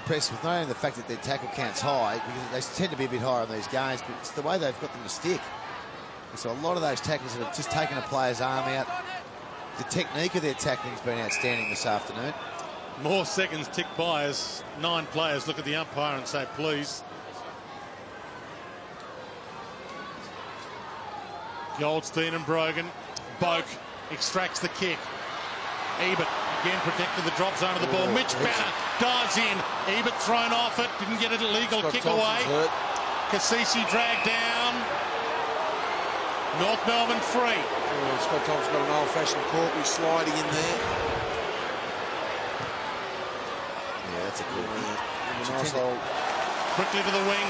impressed with not only the fact that their tackle count's high, because they tend to be a bit higher in these games, but it's the way they've got them to stick. And so a lot of those tackles that have just taken a player's arm out, the technique of their tackling has been outstanding this afternoon. More seconds tick by as 9 players look at the umpire and say, please. Goldstein and Brogan. Boak extracts the kick. Ebert again protected the drop zone of the ball. Mitch Banner dives in. Ebert thrown off it. Didn't get it illegal. Kick away. Cassisi dragged down. North Melbourne free. Scott Thompson's got an old-fashioned corky sliding in there. Yeah, that's a good one. Nice old... Quickly to the wing.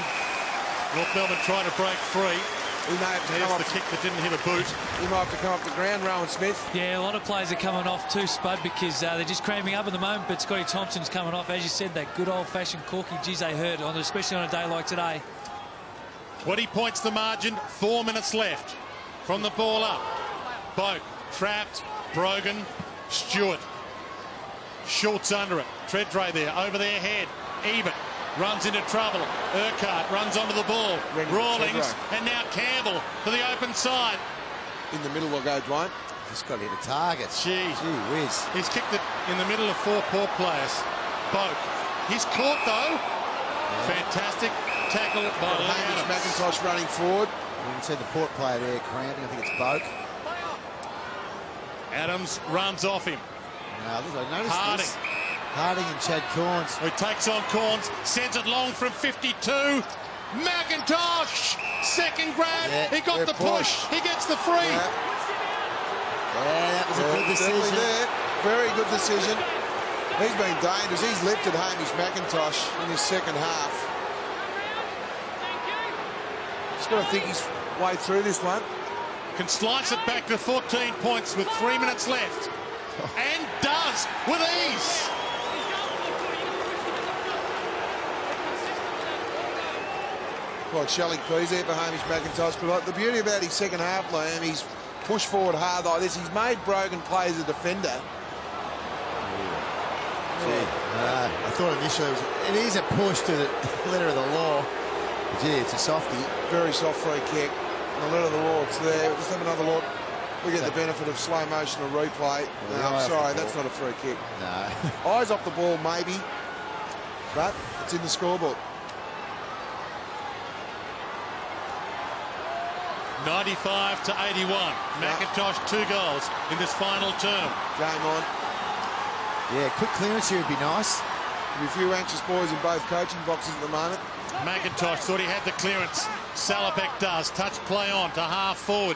North Melbourne trying to break free. He may have to There's come the off kick that didn't hit a boot. He might have to come off the ground, Rowan Smith. Yeah, a lot of players are coming off too, Spud, because they're just cramming up at the moment. But Scotty Thompson's coming off, as you said, that good old-fashioned corky. Geez, they hurt, especially on a day like today. 20 points the margin. 4 minutes left. From the ball up. Boak trapped. Brogan. Stewart. Schultz under it. Treadray there. Over their head. Ebert runs into trouble. Urquhart runs onto the ball. Rawlings. And now Campbell to the open side. In the middle will go Dwayne. He's got to hit a target. Gee whiz. He's kicked it in the middle of 4 poor players. Boak. He's caught though. Yeah. Fantastic tackle by Hamish McIntosh running forward. You can see the Port player there cramping. I think it's Boak. Adams runs off him. Now, I noticed Harding. this. Harding and Chad Corns. Who takes on Corns, sends it long from 52. McIntosh, second grab. Yeah, he got the push. He gets the free. Yeah, that was a good decision. There. Very good decision. He's been dangerous. He's lifted Hamish McIntosh in his second half. He's got to think his way through this one. Can slice it back to 14 points with 3 minutes left. And does with ease. Quite shelling please there for Hamish McIntosh. But the beauty about his second half, Liam, he's pushed forward hard like this. He's made Brogan play as a defender. I thought initially it is a push to the letter of the law. But gee, it's a softie. Very soft free kick. And the letter of the law, it's there. Let's have another look. We get the benefit of slow motion or replay. No, I'm sorry, that's not a free kick. No. Eyes off the ball, maybe. But it's in the scoreboard. 95 to 81. McIntosh 2 goals in this final term. Game on. Yeah, quick clearance here would be nice. There'll be a few anxious boys in both coaching boxes at the moment. McIntosh thought he had the clearance. Salopek does. Touch play on to half forward.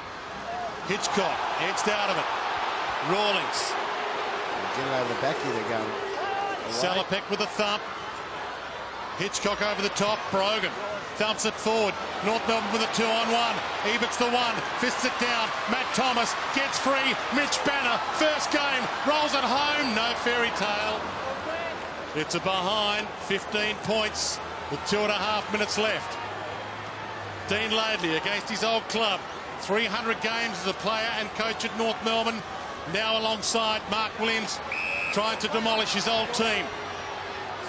Hitchcock edged out of it. Rawlings. Get it over the back here, they're going. Salopek with a thump. Hitchcock over the top. Brogan thumps it forward. North Melbourne with a 2-on-1. Ebert's the one. Fists it down. Matt Thomas gets free. Mitch Banner, first game, rolls it home. No fairy tale. It's a behind. 15 points with 2.5 minutes left. Dean Laidley against his old club. 300 games as a player and coach at North Melbourne. Now alongside Mark Williams, trying to demolish his old team.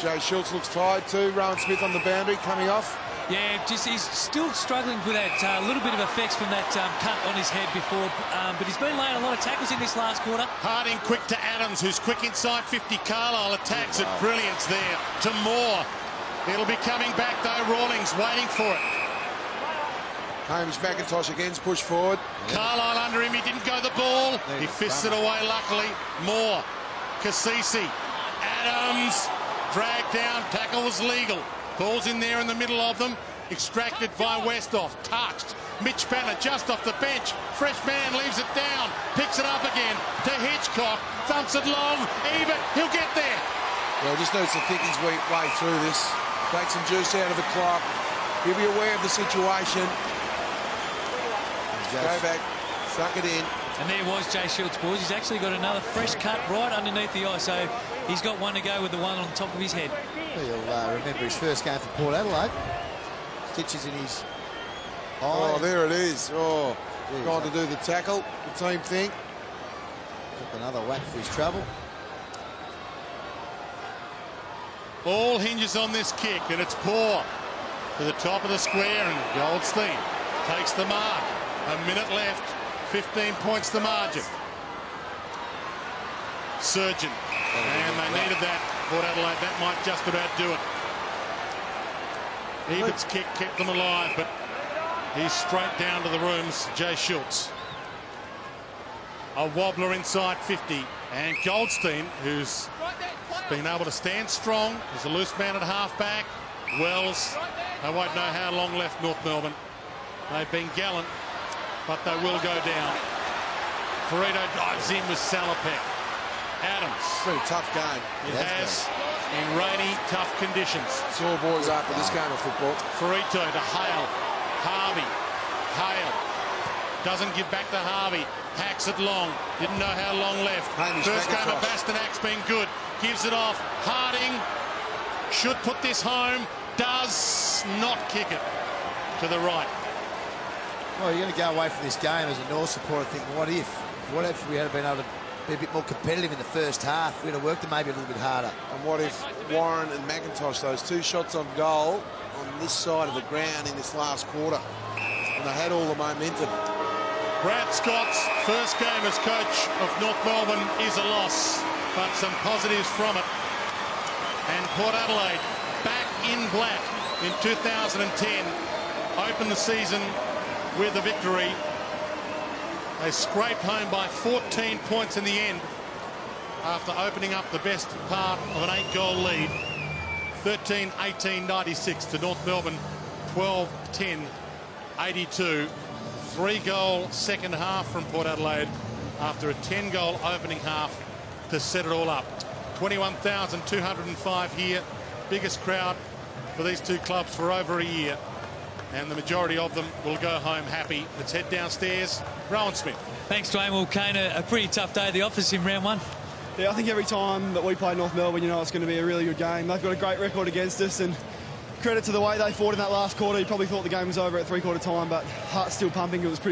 Jay Schultz looks tired too. Rowan Smith on the boundary, coming off. Yeah, just he's still struggling with that little bit of effects from that cut on his head before, but he's been laying a lot of tackles in this last quarter. Harding quick to Adams, who's quick inside 50. Carlisle attacks it. Brilliance there to Moore. It'll be coming back though. Rawlings waiting for it. Hamish McIntosh again's pushed forward. Carlisle under him. He didn't go the ball. He fists it away luckily. Moore. Cassisi. Adams. Dragged down. Tackle was legal. Ball's in there in the middle of them. Extracted by Westhoff. Touched. Mitch Banner just off the bench. Fresh man leaves it down. Picks it up again to Hitchcock. Thumps it long. Ebert. He'll get there. Well, just needs to think his way through this. Take some juice out of the clock. He'll be aware of the situation. Go back. Suck it in. And there was Jay Schultz, boys. He's actually got another fresh cut right underneath the eye, so he's got one to go with the one on top of his head. He'll remember his first game for Port Adelaide. Stitches in his eye. Oh, there it is. Oh, trying to do the tackle, the team thing. Took another whack for his trouble. All hinges on this kick, and it's poor. To the top of the square, and Goldstein takes the mark. A minute left, 15 points the margin. Surgeon, and they needed that. Port Adelaide, that might just about do it. Ebert's kick kept them alive, but he's straight down to the rooms. Jay Schultz. A wobbler inside 50, and Goldstein, who's been able to stand strong, is a loose man at half-back. Wells, they won't know how long left, North Melbourne. They've been gallant, but they will go down. Ferrito dives in with Salopek. Adams. Pretty tough game. It has in rainy, tough conditions. Sore boys after this game of football. Ferrito to Hale. Harvey. Hale. Doesn't give back to Harvey. Hacks it long. Didn't know how long left. First game of Bastonak's been good. Gives it off. Harding should put this home. Does not kick it to the right. Well, you're going to go away from this game as a North supporter thinking, what if we had been able to be a bit more competitive in the first half? We'd have worked it maybe a little bit harder. And what if Warren and McIntosh, those two shots on goal on this side of the ground in this last quarter, and they had all the momentum. Brad Scott's first game as coach of North Melbourne is a loss, but some positives from it. And Port Adelaide back in black in 2010, opened the season with a victory. They scraped home by 14 points in the end after opening up the best part of an 8-goal lead. 13-18-96 to North Melbourne, 12-10-82. 3-goal second half from Port Adelaide after a 10-goal opening half to set it all up. 21,205 here, biggest crowd for these two clubs for over a year, and the majority of them will go home happy. Let's head downstairs. Rowan Smith. Thanks, Dwayne. Well, Kane, a pretty tough day at the office in round one. Yeah, I think every time that we play North Melbourne, you know, it's going to be a really good game. They've got a great record against us, and credit to the way they fought in that last quarter. You probably thought the game was over at three-quarter time, but heart's still pumping. It was pretty